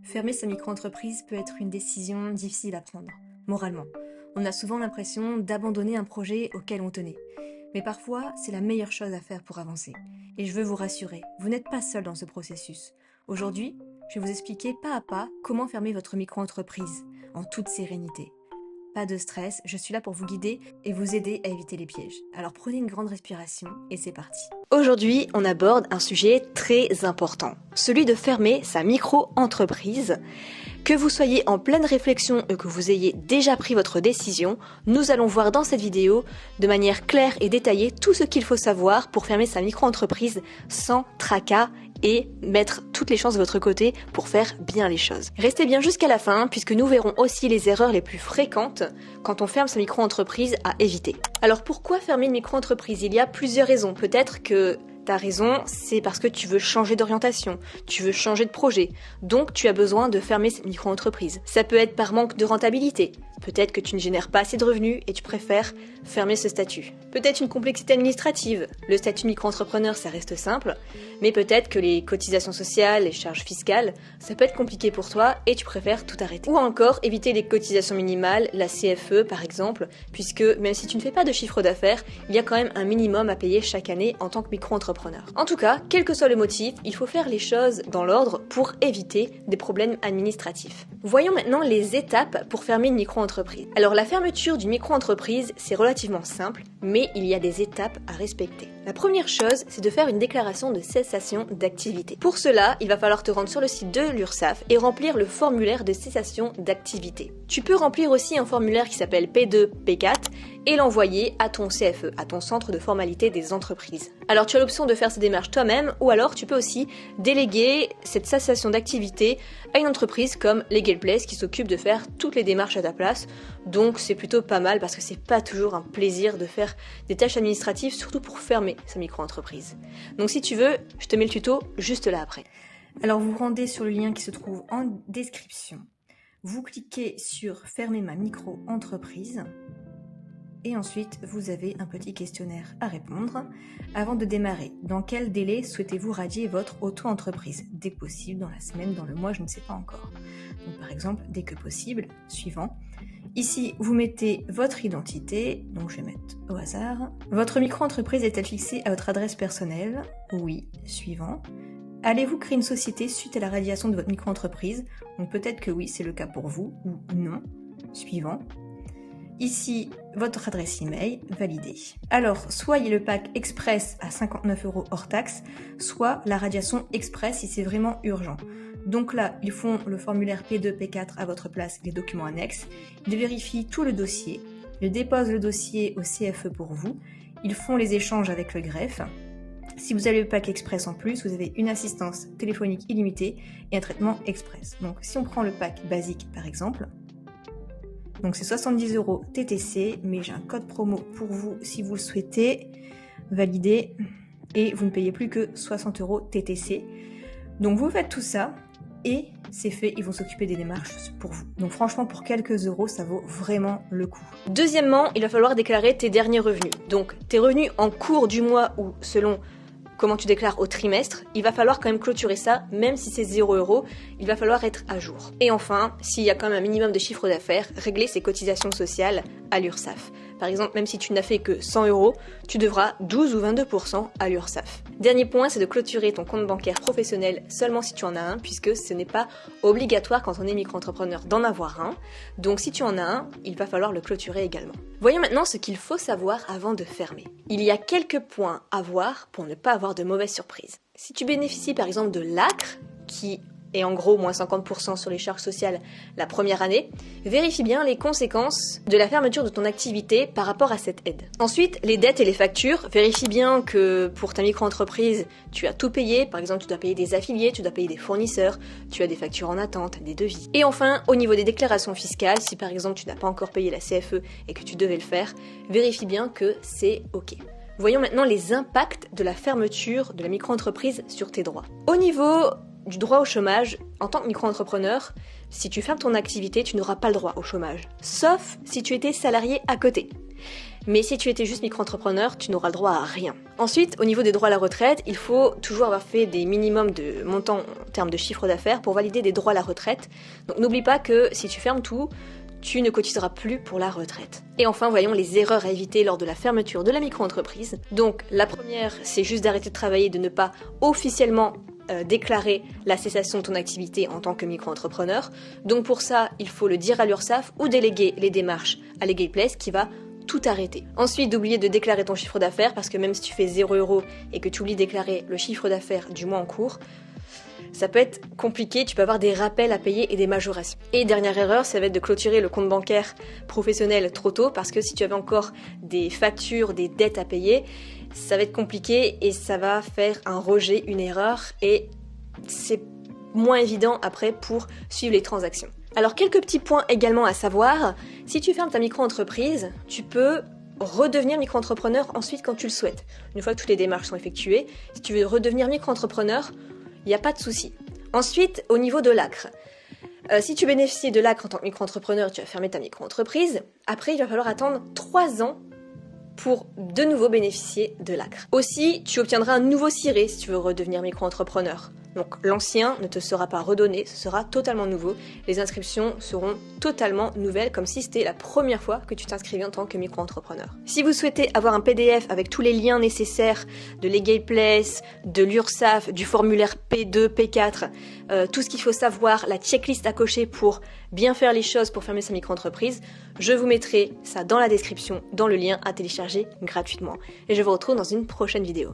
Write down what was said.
Fermer sa micro-entreprise peut être une décision difficile à prendre, moralement. On a souvent l'impression d'abandonner un projet auquel on tenait. Mais parfois, c'est la meilleure chose à faire pour avancer. Et je veux vous rassurer, vous n'êtes pas seul dans ce processus. Aujourd'hui, je vais vous expliquer pas à pas comment fermer votre micro-entreprise, en toute sérénité. Pas de stress, je suis là pour vous guider et vous aider à éviter les pièges. Alors prenez une grande respiration et c'est parti. Aujourd'hui, on aborde un sujet très important, celui de fermer sa micro-entreprise. Que vous soyez en pleine réflexion ou que vous ayez déjà pris votre décision, nous allons voir dans cette vidéo de manière claire et détaillée tout ce qu'il faut savoir pour fermer sa micro-entreprise sans tracas et mettre toutes les chances de votre côté pour faire bien les choses. Restez bien jusqu'à la fin puisque nous verrons aussi les erreurs les plus fréquentes quand on ferme sa micro-entreprise à éviter. Alors pourquoi fermer une micro-entreprise ? Il y a plusieurs raisons. Peut-être que ta raison, c'est parce que tu veux changer d'orientation, tu veux changer de projet, donc tu as besoin de fermer cette micro-entreprise. Ça peut être par manque de rentabilité, peut-être que tu ne génères pas assez de revenus et tu préfères fermer ce statut. Peut-être une complexité administrative, le statut micro-entrepreneur ça reste simple, mais peut-être que les cotisations sociales, les charges fiscales, ça peut être compliqué pour toi et tu préfères tout arrêter. Ou encore éviter les cotisations minimales, la CFE par exemple, puisque même si tu ne fais pas de chiffre d'affaires, il y a quand même un minimum à payer chaque année en tant que micro-entrepreneur. En tout cas, quel que soit le motif, il faut faire les choses dans l'ordre pour éviter des problèmes administratifs. Voyons maintenant les étapes pour fermer une micro-entreprise. Alors la fermeture d'une micro-entreprise, c'est relativement simple, mais il y a des étapes à respecter. La première chose, c'est de faire une déclaration de cessation d'activité. Pour cela, il va falloir te rendre sur le site de l'URSSAF et remplir le formulaire de cessation d'activité. Tu peux remplir aussi un formulaire qui s'appelle P2, P4 et l'envoyer à ton CFE, à ton centre de formalité des entreprises. Alors tu as l'option de faire ces démarches toi-même ou alors tu peux aussi déléguer cette cessation d'activité à une entreprise comme Legal Place qui s'occupe de faire toutes les démarches à ta place. Donc c'est plutôt pas mal parce que c'est pas toujours un plaisir de faire des tâches administratives, surtout pour fermer sa micro-entreprise. Donc si tu veux, je te mets le tuto juste là après. Alors vous rendez sur le lien qui se trouve en description. Vous cliquez sur « Fermer ma micro-entreprise » et ensuite vous avez un petit questionnaire à répondre. Avant de démarrer, dans quel délai souhaitez-vous radier votre auto-entreprise ? Dès que possible, dans la semaine, dans le mois, je ne sais pas encore. Donc par exemple, dès que possible, suivant. Ici, vous mettez votre identité, donc je vais mettre au hasard. Votre micro-entreprise est-elle fixée à votre adresse personnelle ? Oui, suivant. Allez-vous créer une société suite à la radiation de votre micro-entreprise ? Donc peut-être que oui, c'est le cas pour vous, ou non, suivant. Ici, votre adresse email, validée. Alors, soit il y a le pack express à 59 € hors taxe, soit la radiation express si c'est vraiment urgent. Donc là, ils font le formulaire P2, P4 à votre place, les documents annexes. Ils vérifient tout le dossier. Ils déposent le dossier au CFE pour vous. Ils font les échanges avec le greffe. Si vous avez le pack express en plus, vous avez une assistance téléphonique illimitée et un traitement express. Donc si on prend le pack basique par exemple, donc c'est 70 € TTC, mais j'ai un code promo pour vous si vous le souhaitez, valider, et vous ne payez plus que 60 € TTC. Donc vous faites tout ça, et c'est fait, ils vont s'occuper des démarches pour vous. Donc franchement, pour quelques euros, ça vaut vraiment le coup. Deuxièmement, il va falloir déclarer tes derniers revenus. Donc tes revenus en cours du mois ou selon comment tu déclares au trimestre, il va falloir quand même clôturer ça, même si c'est 0 €, il va falloir être à jour. Et enfin, s'il y a quand même un minimum de chiffre d'affaires, régler ses cotisations sociales à l'URSSAF. Par exemple, même si tu n'as fait que 100 €, tu devras 12 ou 22% à l'URSSAF. Dernier point, c'est de clôturer ton compte bancaire professionnel seulement si tu en as un, puisque ce n'est pas obligatoire quand on est micro-entrepreneur d'en avoir un. Donc si tu en as un, il va falloir le clôturer également. Voyons maintenant ce qu'il faut savoir avant de fermer. Il y a quelques points à voir pour ne pas avoir de mauvaises surprises. Si tu bénéficies par exemple de l'ACRE, qui et en gros moins 50% sur les charges sociales la première année, vérifie bien les conséquences de la fermeture de ton activité par rapport à cette aide. Ensuite, les dettes et les factures, vérifie bien que pour ta micro-entreprise, tu as tout payé, par exemple tu dois payer des affiliés, tu dois payer des fournisseurs, tu as des factures en attente, des devis. Et enfin, au niveau des déclarations fiscales, si par exemple tu n'as pas encore payé la CFE et que tu devais le faire, vérifie bien que c'est OK. Voyons maintenant les impacts de la fermeture de la micro-entreprise sur tes droits. Au niveau du droit au chômage, en tant que micro-entrepreneur, si tu fermes ton activité, tu n'auras pas le droit au chômage. Sauf si tu étais salarié à côté. Mais si tu étais juste micro-entrepreneur, tu n'auras le droit à rien. Ensuite, au niveau des droits à la retraite, il faut toujours avoir fait des minimums de montants en termes de chiffre d'affaires pour valider des droits à la retraite. Donc n'oublie pas que si tu fermes tout, tu ne cotiseras plus pour la retraite. Et enfin, voyons les erreurs à éviter lors de la fermeture de la micro-entreprise. Donc la première, c'est juste d'arrêter de travailler, de ne pas officiellement déclarer la cessation de ton activité en tant que micro-entrepreneur. Donc pour ça, il faut le dire à l'URSSAF ou déléguer les démarches à Legal Place qui va tout arrêter. Ensuite, d'oublier de déclarer ton chiffre d'affaires parce que même si tu fais 0 € et que tu oublies de déclarer le chiffre d'affaires du mois en cours, ça peut être compliqué, tu peux avoir des rappels à payer et des majorations. Et dernière erreur, ça va être de clôturer le compte bancaire professionnel trop tôt parce que si tu avais encore des factures, des dettes à payer, ça va être compliqué et ça va faire un rejet, une erreur et c'est moins évident après pour suivre les transactions. Alors quelques petits points également à savoir, si tu fermes ta micro-entreprise, tu peux redevenir micro-entrepreneur ensuite quand tu le souhaites. Une fois que toutes les démarches sont effectuées, si tu veux redevenir micro-entrepreneur, il n'y a pas de souci. Ensuite, au niveau de l'ACRE, si tu bénéficies de l'ACRE en tant que micro-entrepreneur, tu vas fermer ta micro-entreprise. Après, il va falloir attendre 3 ans pour de nouveau bénéficier de l'ACRE. Aussi, tu obtiendras un nouveau ciré si tu veux redevenir micro-entrepreneur. Donc l'ancien ne te sera pas redonné, ce sera totalement nouveau. Les inscriptions seront totalement nouvelles, comme si c'était la première fois que tu t'inscrivais en tant que micro-entrepreneur. Si vous souhaitez avoir un PDF avec tous les liens nécessaires de Legal Place, de l'URSSAF, du formulaire P2, P4, tout ce qu'il faut savoir, la checklist à cocher pour bien faire les choses pour fermer sa micro-entreprise, je vous mettrai ça dans la description, dans le lien à télécharger gratuitement. Et je vous retrouve dans une prochaine vidéo.